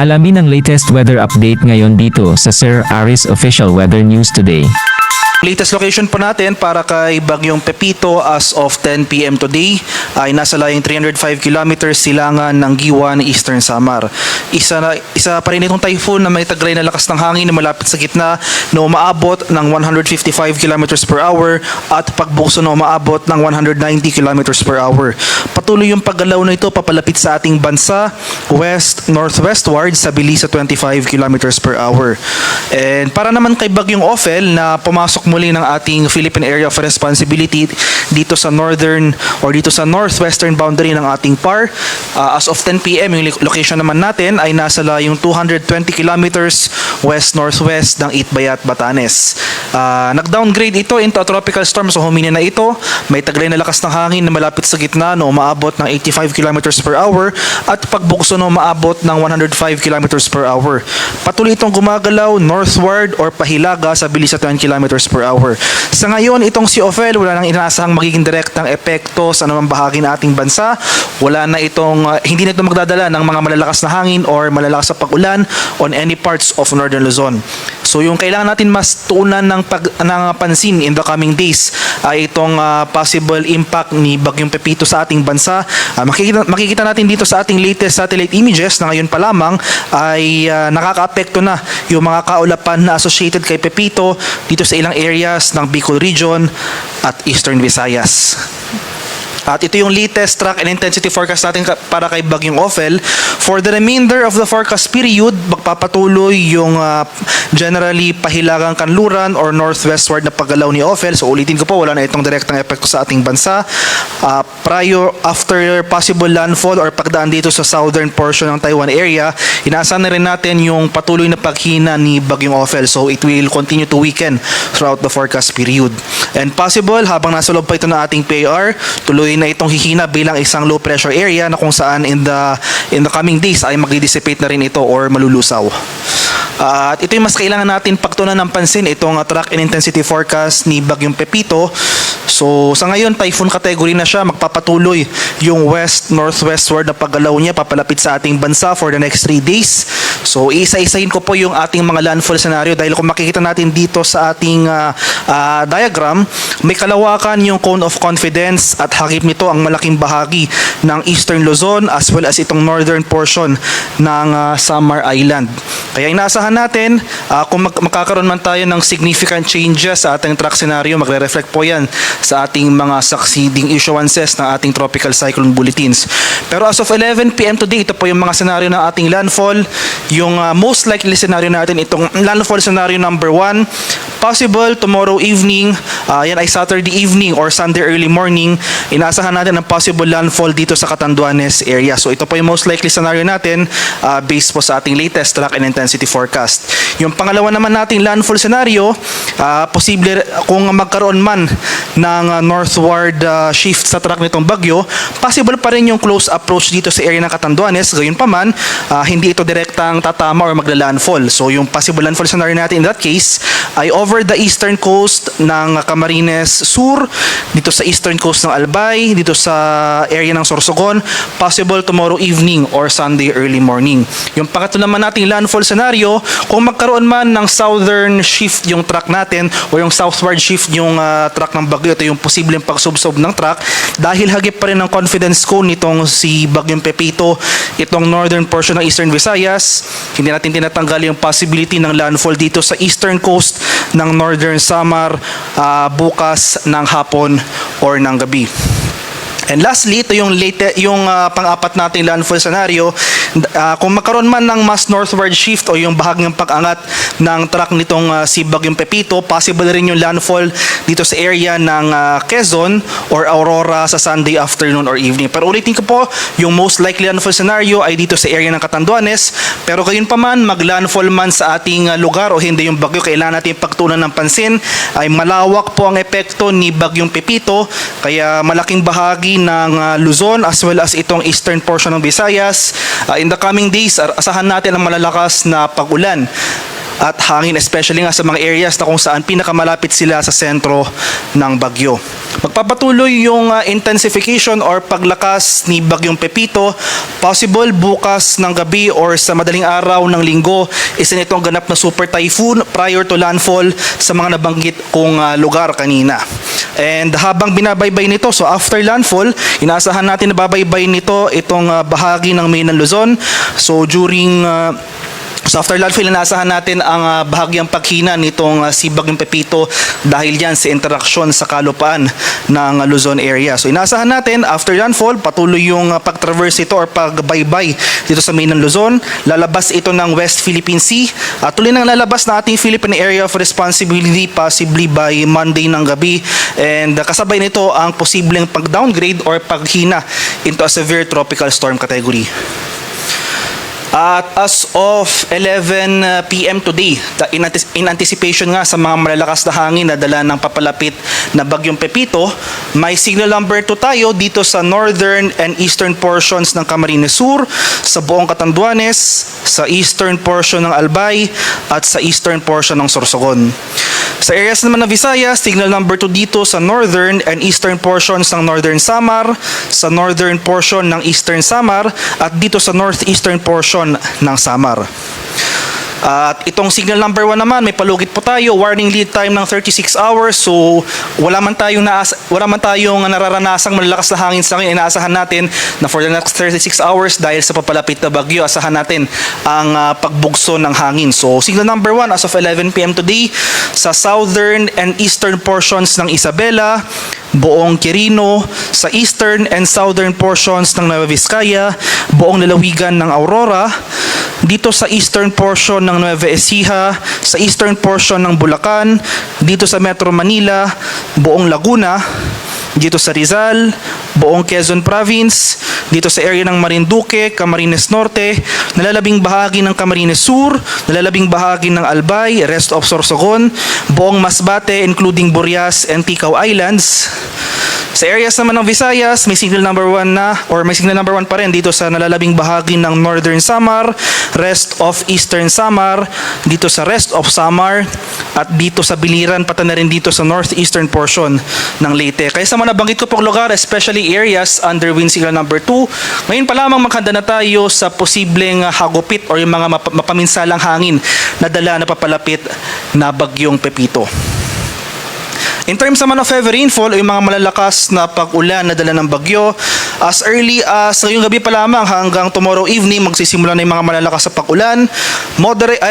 Alamin ang latest weather update ngayon dito sa Sir Aris Official Weather News Today. Latest location po natin para kay Bagyong Pepito as of 10 p.m. today ay nasa layong 305 kilometers silangan ng Giwan, Eastern Samar. Isa pa rin itong typhoon na may taglay na lakas ng hangin na malapit sa gitna na umaabot ng 155 kilometers per hour at pagbukso na umaabot ng 190 kilometers per hour. Patuloy yung paggalaw na ito papalapit sa ating bansa west-northwestward sa bilis sa 25 kilometers per hour. And para naman kay Bagyong Ophel na pumasok muli ng ating Philippine Area of Responsibility dito sa northern or dito sa northwestern boundary ng ating PAR. As of 10 p.m. yung location naman natin ay nasa layong 220 kilometers west-northwest ng Itbayat, Batanes. Nag-downgrade ito into a tropical storm, so humina na ito. May taglay na lakas ng hangin na malapit sa gitna na umaabot ng 85 kilometers per hour at pagbukso na umaabot ng 105 kilometers per hour. Patuloy itong gumagalaw northward or pahilaga sa bilis sa 10 kilometers per hour. Sa ngayon, itong si Ophel, wala nang inaasahang magiging direktang epekto sa anumang bahagi ng ating bansa. Wala na itong, hindi na ito magdadala ng mga malalakas na hangin or malalakas na pag-ulan on any parts of Northern Luzon. So yung kailangan natin mas tuunan ng pansin in the coming days ay itong possible impact ni Bagyong Pepito sa ating bansa. Makikita natin dito sa ating latest satellite images na ngayon pa lamang ay nakakaapekto na yung mga kaulapan na associated kay Pepito dito sa ilang areas ng Bicol Region at Eastern Visayas. At ito yung latest track and intensity forecast natin para kay Bagyong Ophel. For the remainder of the forecast period, magpapatuloy yung generally pahilagang kanluran or northwestward na paggalaw ni Ophel. So ulitin ko po, wala na itong direktang epekto sa ating bansa. After possible landfall or pagdaan dito sa southern portion ng Taiwan area, inaasahan na rin natin yung patuloy na paghina ni Bagyong Ophel. So it will continue to weaken throughout the forecast period. And possible, habang nasa loob pa ito ng ating PAR, tuloy na itong hihina bilang isang low pressure area na kung saan in the coming days ay magdi-dissipate na rin ito or malulusaw. At ito yung mas kailangan natin pagtuunan ng pansin, itong track and intensity forecast ni Bagyong Pepito. So sa ngayon, typhoon category na siya, magpapatuloy yung west-northwestward na paggalaw niya papalapit sa ating bansa for the next 3 days. So isa-isahin ko po yung ating mga landfall scenario dahil kung makikita natin dito sa ating diagram, may kalawakan yung cone of confidence at hakip nito ang malaking bahagi ng Eastern Luzon as well as itong northern portion ng Samar Island. Kaya inaasahan natin kung makakaroon man tayo ng significant changes sa ating track scenario, magre-reflect po yan sa ating mga succeeding issuances ng ating tropical cyclone bulletins. Pero as of 11 p.m. today, ito po yung mga scenario ng ating landfall. Yung most likely scenario natin, itong landfall scenario number 1, possible tomorrow evening, yan ay Saturday evening or Sunday early morning, inaasahan natin ang possible landfall dito sa Catanduanes area. So ito po yung most likely scenario natin based po sa ating latest track and intensity forecast. Yung pangalawa naman nating landfall scenario, posible kung magkaroon man ng northward shift sa track nitong bagyo, possible pa rin yung close approach dito sa area ng Catanduanes. Gayunpaman, hindi ito direktang tatama or magla-landfall. So yung possible landfall scenario natin in that case ay over the eastern coast ng Camarines Sur, dito sa eastern coast ng Albay, dito sa area ng Sorsogon, possible tomorrow evening or Sunday early morning. Yung pangatlo naman nating landfall scenario, kung magkaroon man ng southern shift yung track natin o yung southward shift yung track ng bagyo, ito yung posibleng pagsubsob ng track dahil hagip pa rin ng confidence cone nitong si Bagyong Pepito, itong northern portion ng Eastern Visayas. Hindi natin tinatanggal yung possibility ng landfall dito sa eastern coast ng Northern Samar bukas ng hapon or ng gabi. And lastly, ito yung pang-apat nating landfall scenario. Kung magkaroon man ng mas northward shift o yung bahagyang pag-angat ng track nitong si Bagyong Pepito, possible rin yung landfall dito sa area ng Quezon or Aurora sa Sunday afternoon or evening. Pero ulitin ko po, yung most likely landfall scenario ay dito sa area ng Catanduanes. Pero gayon pa man, mag-landfall man sa ating lugar o hindi yung bagyo, kailangan natin pagtuunan ng pansin ay malawak po ang epekto ni Bagyong Pepito. Kaya malaking bahagi ng Luzon as well as itong eastern portion ng Visayas. In the coming days, asahan natin ang malalakas na pag-ulan. at hangin, especially nga sa mga areas na kung saan pinakamalapit sila sa sentro ng bagyo. Magpapatuloy yung intensification or paglakas ni Bagyong Pepito. Possible bukas ng gabi or sa madaling araw ng linggo, isa nitong ganap na super typhoon prior to landfall sa mga nabanggit kong lugar kanina. And habang binabaybay nito, so after landfall, inaasahan natin na babaybay nito itong bahagi ng Mainland Luzon. So after landfall, inaasahan natin ang bahagyang paghina nitong si Bagyong Pepito dahil yan sa interaksyon sa kalupaan ng Luzon area. So inaasahan natin after landfall, patuloy yung pag-traverse ito or pagbaybay dito sa Mainland Luzon. Lalabas ito ng West Philippine Sea at tuloy nang lalabas na ating Philippine Area of Responsibility possibly by Monday ng gabi, and kasabay nito ang posibleng pag-downgrade or paghina into a severe tropical storm category. At as of 11 p.m. today, in anticipation nga sa mga malalakas na hangin na dala ng papalapit na Bagyong Pepito, may signal number 2 tayo dito sa northern and eastern portions ng Camarines Sur, sa buong Catanduanes, sa eastern portion ng Albay, at sa eastern portion ng Sorsogon. Sa areas naman ng Visayas, signal number 2 dito sa northern and eastern portions ng Northern Samar, sa northern portion ng Eastern Samar, at dito sa northeastern portion ng Samar. At itong signal number 1 naman, may palugit po tayo, warning lead time ng 36 hours. So wala man tayong nararanasang malalakas na hangin sa ngayon. Inaasahan natin na for the next 36 hours dahil sa papalapit na bagyo, asahan natin ang pagbugso ng hangin. So signal number 1 as of 11 p.m. today sa southern and eastern portions ng Isabela, buong Quirino, sa eastern and southern portions ng Nueva Vizcaya, buong lalawigan ng Aurora, dito sa eastern portion ng Nueva Ecija, sa eastern portion ng Bulacan, dito sa Metro Manila, buong Laguna, dito sa Rizal, buong Quezon Province, dito sa area ng Marinduque, Camarines Norte, nalalabing bahagi ng Camarines Sur, nalalabing bahagi ng Albay, rest of Sorsogon, buong Masbate including Burias and Ticao Islands. Sa areas naman ng Visayas, may signal number 1 pa rin dito sa nalalabing bahagi ng Northern Samar, rest of Eastern Samar, dito sa rest of Samar, at dito sa Biliran, pati na rin dito sa northeastern portion ng Leyte. Kaya sa mga nabanggit ko pong lugar, especially areas under wind signal number 2, ngayon pa lamang maghanda na tayo sa posibleng hagupit or yung mga mapaminsalang hangin na dala na papalapit na Bagyong Pepito. In terms naman of heavy rainfall o yung mga malalakas na pag-ulan na dala ng bagyo, as early as ngayong gabi pa lamang hanggang tomorrow evening, magsisimula na yung mga malalakas na pag-ulan.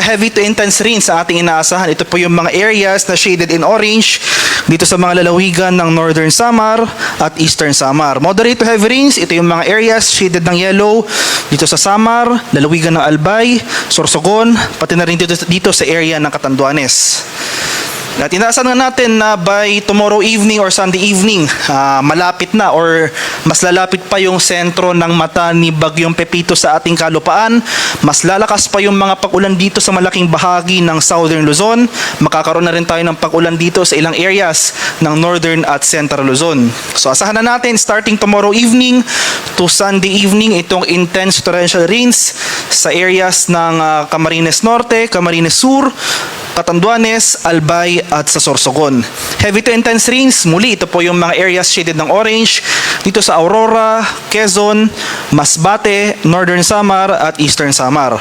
Heavy to intense rains ang ating inaasahan. Ito po yung mga areas na shaded in orange dito sa mga lalawigan ng Northern Samar at Eastern Samar. Moderate to heavy rains, ito yung mga areas shaded ng yellow dito sa Samar, lalawigan ng Albay, Sorsogon, pati na rin dito sa area ng Catanduanes. At inaasahan nga natin na by tomorrow evening or Sunday evening, malapit na or mas lalapit pa yung sentro ng mata ni Bagyong Pepito sa ating kalupaan. Mas lalakas pa yung mga pag-ulan dito sa malaking bahagi ng Southern Luzon. Makakaroon na rin tayo ng pag-ulan dito sa ilang areas ng Northern at Central Luzon. So asahan na natin starting tomorrow evening to Sunday evening itong intense torrential rains sa areas ng Camarines Norte, Camarines Sur, Catanduanes, Albay at sa Sorsogon. Heavy to intense rains, muli ito po yung mga areas shaded ng orange dito sa Aurora, Quezon, Masbate, Northern Samar at Eastern Samar.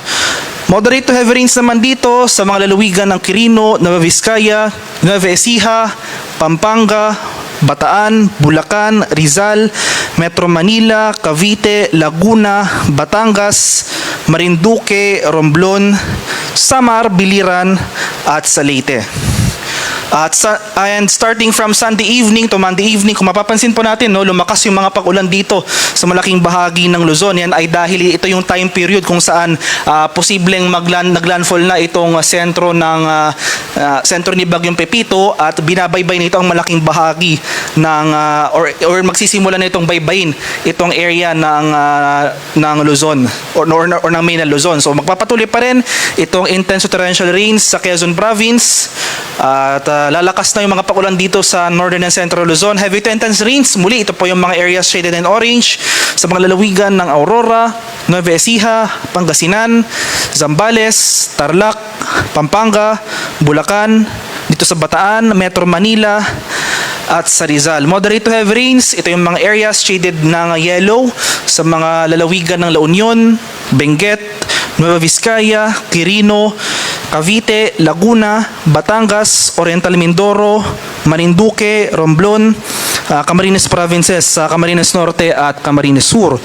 Moderate to heavy rains naman dito sa mga lalawigan ng Quirino, Nueva Vizcaya, Nueva Ecija, Pampanga, Bataan, Bulacan, Rizal, Metro Manila, Cavite, Laguna, Batangas, Marinduque, Romblon, Samar, Biliran at sa Leyte. And starting from Sunday evening to Monday evening, kung mapapansin po natin, lumakas yung mga pag-ulan dito sa malaking bahagi ng Luzon. Yan ay dahil ito yung time period kung saan posibleng naglandfall na itong sentro ni Bagyong Pepito at binabaybay nito ang malaking bahagi ng or magsisimula na itong baybayin itong area ng Luzon or ng Mainland Luzon. So magpapatuloy pa rin itong intense torrential rains sa Quezon Province at lalakas na yung mga pag-ulan dito sa Northern and Central Luzon. Heavy to intense rains, muli ito po yung mga areas shaded in orange sa mga lalawigan ng Aurora, Nueva Ecija, Pangasinan, Zambales, Tarlac, Pampanga, Bulacan, dito sa Bataan, Metro Manila, at sa Rizal. Moderate to heavy rains, ito yung mga areas shaded ng yellow sa mga lalawigan ng La Union, Benguet, Nueva Vizcaya, Quirino, Cavite, Laguna, Batangas, Oriental Mindoro, Marinduque, Romblon, Camarines Provinces, Camarines Norte at Camarines Sur.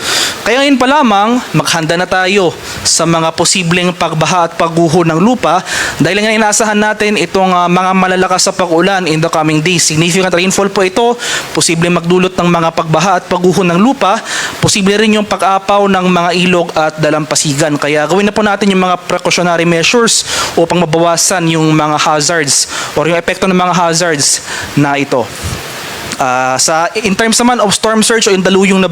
Kaya ngayon pa lamang, maghanda na tayo sa mga posibleng pagbaha at pagguho ng lupa dahil nga inaasahan natin itong mga malalakas sa pag-ulan in the coming days. Significant rainfall po ito, posibleng magdulot ng mga pagbaha at pagguho ng lupa, posible rin yung pag-apaw ng mga ilog at dalampasigan. Kaya gawin na po natin yung mga precautionary measures upang mabawasan yung mga hazards or yung epekto ng mga hazards na ito. In terms naman of storm surge o yung daluyin ng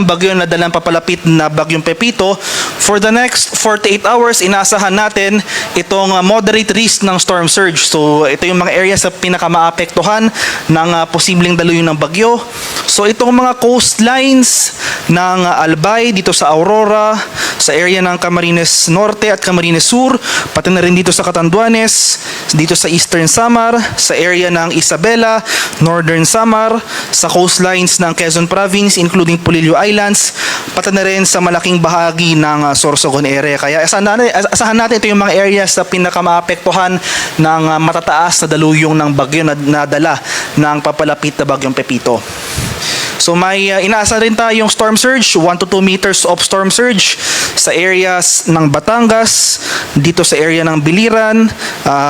bagyo na dalang papalapit na bagyong Pepito, for the next 48 hours, inaasahan natin itong moderate risk ng storm surge. So ito yung mga areas na pinakamaapektuhan ng posibleng daluyin ng bagyo. So itong mga coastlines ng Albay, dito sa Aurora, sa area ng Camarines Norte at Camarines Sur, pati na rin dito sa Catanduanes, dito sa Eastern Samar, sa area ng Isabela, Northern Samar, sa coastlines ng Quezon Province including Polillo Islands, pati na rin sa malaking bahagi ng Sorsogon area. Kaya asahan natin ito yung mga areas na pinakamaapektuhan ng matataas na daluyong ng bagyo na dala ng papalapit na bagyong Pepito. So may inaasa rin tayong storm surge, 1 to 2 meters of storm surge sa areas ng Batangas, dito sa area ng Biliran,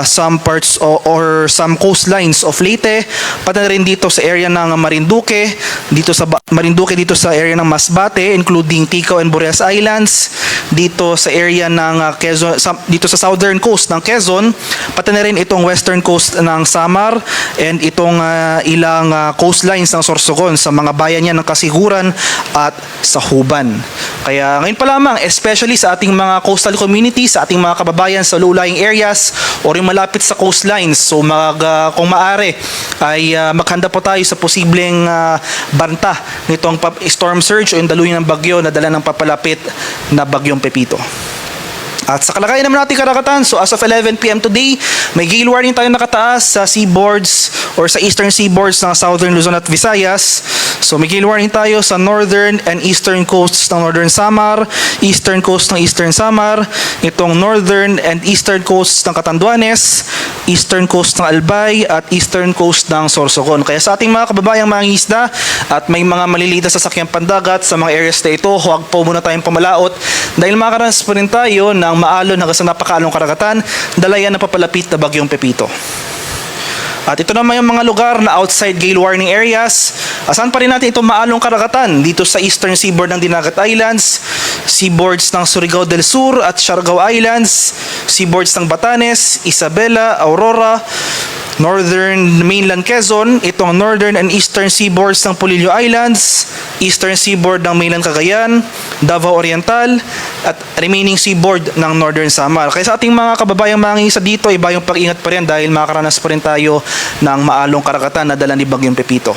some parts or some coastlines of Leyte, pati na rin dito sa area ng Marinduque, dito sa area ng Masbate including Ticao and Boreas Islands, dito sa area ng Quezon, dito sa southern coast ng Quezon, pati na rin itong western coast ng Samar and itong ilang coastlines ng Sorsogon sa mga bayan niya ng Kasiguran at sa Huban. Kaya ngayon pa lamang, especially sa ating mga coastal communities, sa ating mga kababayan sa low-lying areas o rin malapit sa coastlines, so kung maaari ay maghanda po tayo sa posibleng banta nitong storm surge o yung daluyan ng bagyo na dala ng papalapit na bagyong Pepito. At sa kalagayan naman natin karagatan, so as of 11 p.m. today, may gale warning tayo nakataas sa seaboards or sa eastern seaboards ng southern Luzon at Visayas. So may gale warning tayo sa northern and eastern coasts ng Northern Samar, eastern coast ng Eastern Samar, itong northern and eastern coasts ng Catanduanes, eastern coast ng Albay, at eastern coast ng Sorsogon. Kaya sa ating mga kababayang mangingisda at may mga maliliit na sasakyang pandagat sa mga areas na ito, huwag po muna tayong pumalaot dahil makaranas pa rin tayo ng maalon hanggang sa napakaalong karagatan, dalayan na papalapit na bagyong Pepito. At ito naman yung mga lugar na outside gale warning areas. Asan pa rin natin itong maalong karagatan? Dito sa eastern seaboard ng Dinagat Islands, seaboards ng Surigao del Sur at Siargao Islands, seaboards ng Batanes, Isabela, Aurora, northern mainland Quezon, itong northern and eastern seaboards ng Polillo Islands, eastern seaboard ng mainland Cagayan, Davao Oriental, at remaining seaboard ng Northern Samar. Kaya sa ating mga kababayang mangingisda dito, iba yung pag-ingat pa rin dahil makakaranas pa rin tayo ng maalong karagatan na dala ni Bagyong Pepito.